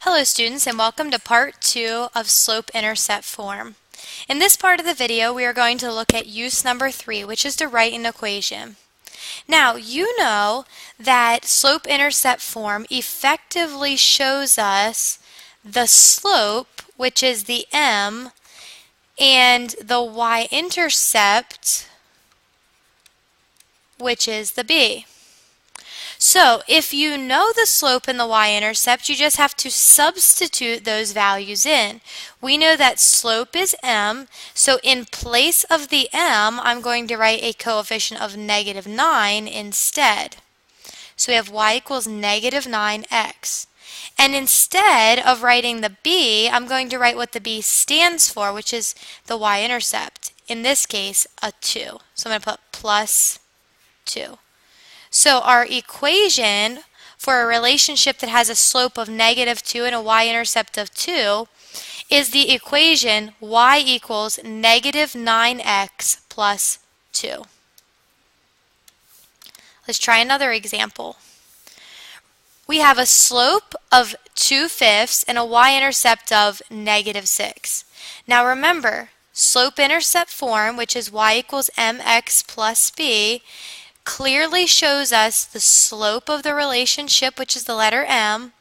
Hello students, and welcome to part 2 of slope-intercept form. In this part of the video we are going to look at use number 3, which is to write an equation. Now you know that slope-intercept form effectively shows us the slope, which is the m, and the y-intercept, which is the b. So if you know the slope and the y-intercept, you just have to substitute those values in. We know that slope is m, so in place of the m, I'm going to write a coefficient of -9 instead. So we have y equals -9x. And instead of writing the b, I'm going to write what the b stands for, which is the y-intercept. In this case, a 2. So I'm going to put plus 2. So our equation for a relationship that has a slope of -2 and a y-intercept of 2 is the equation y equals -9x plus 2. Let's try another example. We have a slope of 2/5 and a y-intercept of -6. Now remember, slope-intercept form, which is y equals mx plus b, clearly shows us the slope of the relationship, which is the letter m,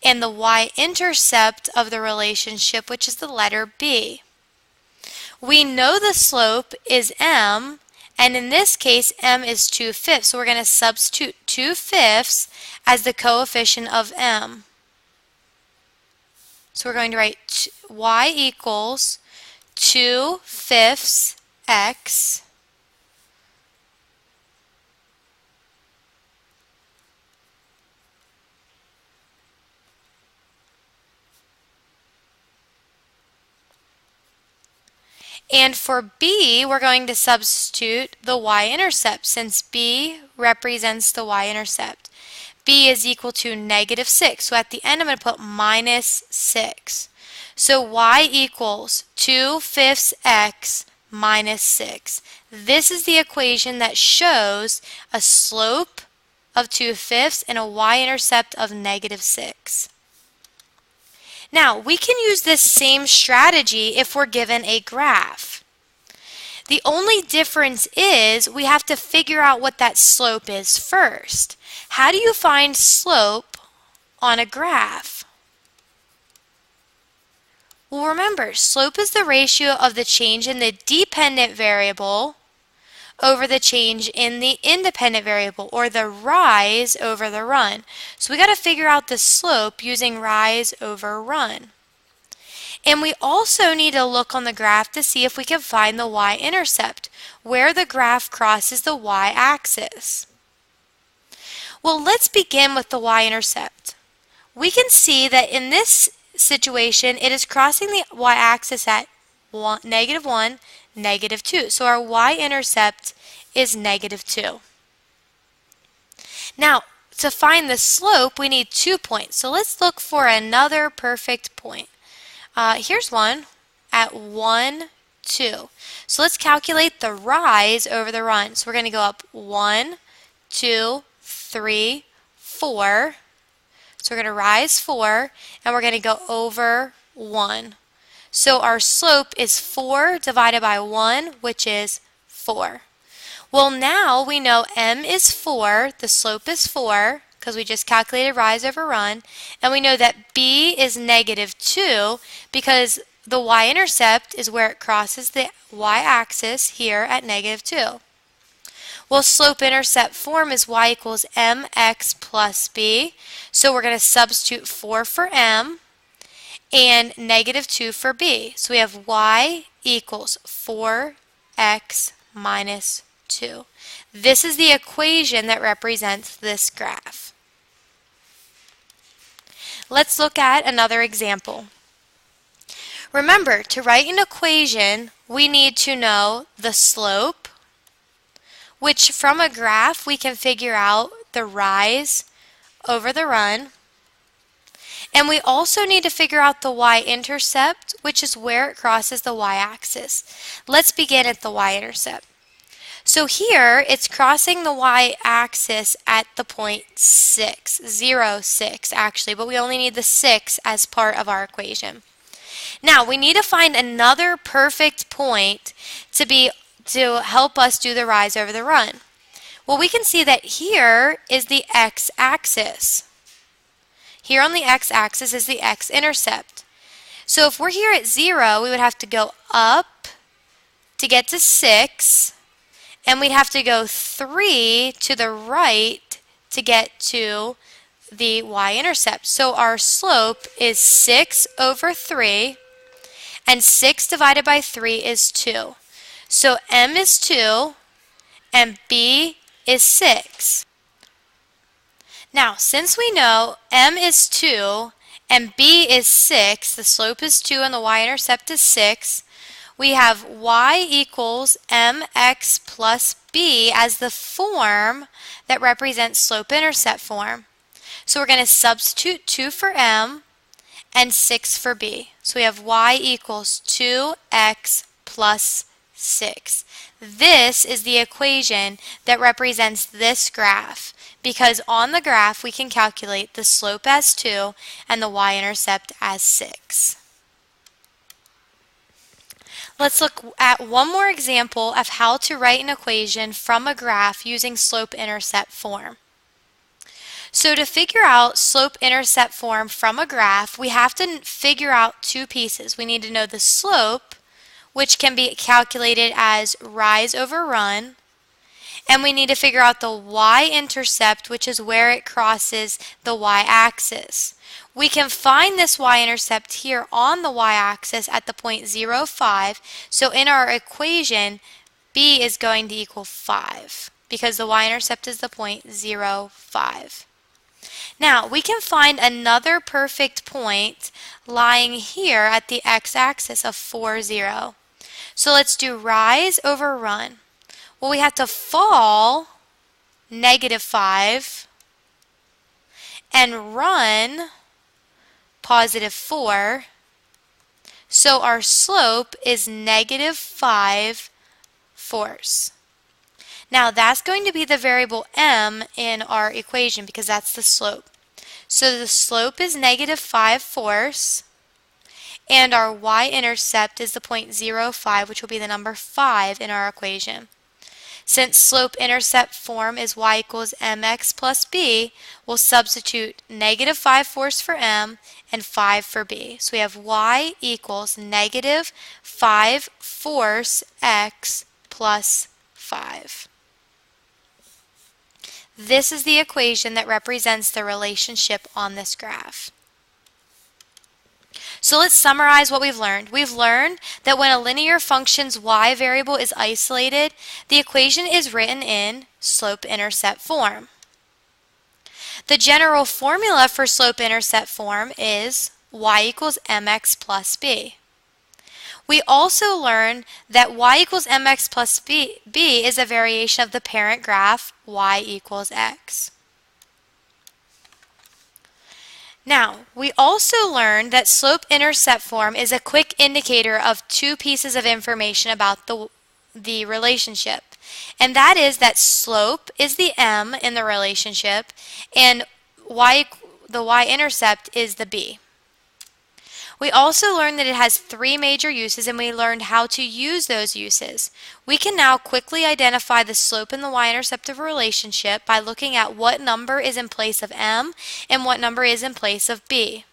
and the y-intercept of the relationship, which is the letter b. We know the slope is m, and in this case m is 2/5, so we're going to substitute 2/5 as the coefficient of m. So we're going to write y equals 2/5 x and for b, we're going to substitute the y-intercept since b represents the y-intercept. b is equal to -6. So at the end, I'm going to put -6. So y equals 2/5 x minus 6. This is the equation that shows a slope of 2/5 and a y-intercept of -6. Now, we can use this same strategy if we're given a graph. The only difference is we have to figure out what that slope is first. How do you find slope on a graph? Well, remember, slope is the ratio of the change in the dependent variable over the change in the independent variable, or the rise over the run. So we got to figure out the slope using rise over run. And we also need to look on the graph to see if we can find the y-intercept, where the graph crosses the y-axis. Well, let's begin with the y-intercept. We can see that in this situation, it is crossing the y-axis at -1, -2. So our y-intercept is -2. Now, to find the slope, we need 2 points. So let's look for another perfect point. Here's one at 1, 2. So let's calculate the rise over the run. So we're going to go up 1, 2, 3, 4. So we're going to rise 4, and we're going to go over 1. So our slope is 4 divided by 1, which is 4. Well, now we know m is 4, the slope is 4, because we just calculated rise over run, and we know that b is -2 because the y-intercept is where it crosses the y-axis here at -2. Well, slope-intercept form is y equals mx plus b, so we're going to substitute 4 for m and -2 for b. So we have y equals 4x minus 2. This is the equation that represents this graph. Let's look at another example. Remember, to write an equation, we need to know the slope, which from a graph we can figure out the rise over the run. And we also need to figure out the y-intercept, which is where it crosses the y-axis. Let's begin at the y-intercept. So here it's crossing the y-axis at the point 6, 0, 6 actually, but we only need the 6 as part of our equation. Now we need to find another perfect point to help us do the rise over the run. Well, we can see that here is the x-axis. Here on the x-axis is the x-intercept. So if we're here at 0, we would have to go up to get to 6, and we'd have to go 3 to the right to get to the y-intercept. So our slope is 6 over 3, and 6 divided by 3 is 2. So m is 2, and b is 6. Now, since we know m is 2 and b is 6, the slope is 2 and the y-intercept is 6, we have y equals mx plus b as the form that represents slope-intercept form. So we're going to substitute 2 for m and 6 for b. So we have y equals 2x plus 6. This is the equation that represents this graph, because on the graph we can calculate the slope as 2 and the y-intercept as 6. Let's look at one more example of how to write an equation from a graph using slope-intercept form. So to figure out slope-intercept form from a graph, we have to figure out two pieces. We need to know the slope, which can be calculated as rise over run, and we need to figure out the y-intercept, which is where it crosses the y-axis. We can find this y-intercept here on the y-axis at the point 0, 5. So in our equation, b is going to equal 5 because the y-intercept is the point 0, 5. Now, we can find another perfect point lying here at the x-axis of 4, 0. So let's do rise over run. Well, we have to fall -5 and run +4. So our slope is -5 force. Now that's going to be the variable m in our equation because that's the slope. So the slope is -5 force, and our y-intercept is the point 0, 5, which will be the number 5 in our equation. Since slope-intercept form is y equals mx plus b, we'll substitute -5 force for m and 5 for b. So we have y equals -5 force x plus 5. This is the equation that represents the relationship on this graph. So let's summarize what we've learned. We've learned that when a linear function's y variable is isolated, the equation is written in slope-intercept form. The general formula for slope-intercept form is y equals mx plus b. We also learned that y equals mx plus b is a variation of the parent graph y equals x. Now, we also learned that slope-intercept form is a quick indicator of two pieces of information about the relationship. And that is that slope is the m in the relationship and the y-intercept is the b. We also learned that it has three major uses, and we learned how to use those uses. We can now quickly identify the slope and the y-intercept of a relationship by looking at what number is in place of m and what number is in place of b.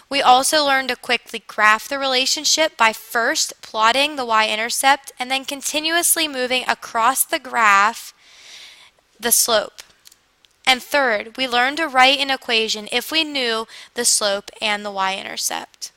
We also learned to quickly graph the relationship by first plotting the y-intercept and then continuously moving across the graph the slope. And third, we learned to write an equation if we knew the slope and the y-intercept.